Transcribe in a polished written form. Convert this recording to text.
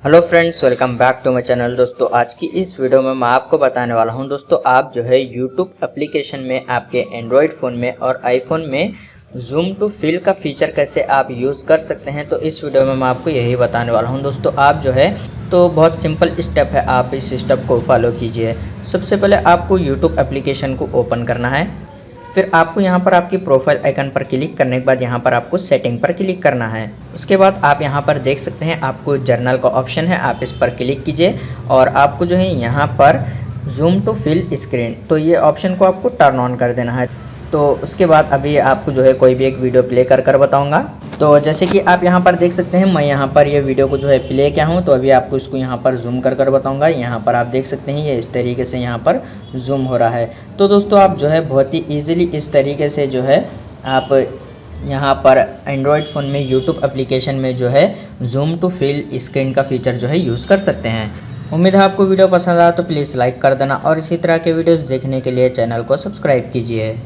Hello friends, welcome back to my channel. दोस्तों आज की इस वीडियो में मैं आपको बताने वाला हूं दोस्तों, आप जो है यूट्यूब एप्लीकेशन में आपके एंड्रॉयड फ़ोन में और आईफोन में जूम टू फिल का फीचर कैसे आप यूज़ कर सकते हैं। तो इस वीडियो में मैं आपको यही बताने वाला हूं दोस्तों। आप जो है तो बहुत सिंपल स्टेप है, आप इस स्टेप को फॉलो कीजिए। सबसे पहले आपको यूट्यूब एप्लीकेशन को ओपन करना है। फिर आपको यहाँ पर आपकी प्रोफाइल आइकन पर क्लिक करने के बाद यहाँ पर आपको सेटिंग पर क्लिक करना है। उसके बाद आप यहाँ पर देख सकते हैं आपको जर्नल का ऑप्शन है, आप इस पर क्लिक कीजिए और आपको जो है यहाँ पर जूम टू फिल स्क्रीन, तो ये ऑप्शन को आपको टर्न ऑन कर देना है। तो उसके बाद अभी आपको जो है कोई भी एक वीडियो प्ले कर बताऊँगा। तो जैसे कि आप यहाँ पर देख सकते हैं, मैं यहाँ पर ये वीडियो को जो है प्ले किया हूँ। तो अभी आपको इसको यहाँ पर जूम कर बताऊँगा। यहाँ पर आप देख सकते हैं ये इस तरीके से यहाँ पर जूम हो रहा है। तो दोस्तों आप जो है बहुत ही ईजिली इस तरीके से जो है आप यहाँ पर एंड्रॉयड फ़ोन में यूट्यूब एप्लीकेशन में जो है जूम टू फिल स्क्रीन का फीचर जो है यूज़ कर सकते हैं। उम्मीद है आपको वीडियो पसंद आया तो प्लीज़ लाइक कर देना और इसी तरह के वीडियोज़ देखने के लिए चैनल को सब्सक्राइब कीजिए।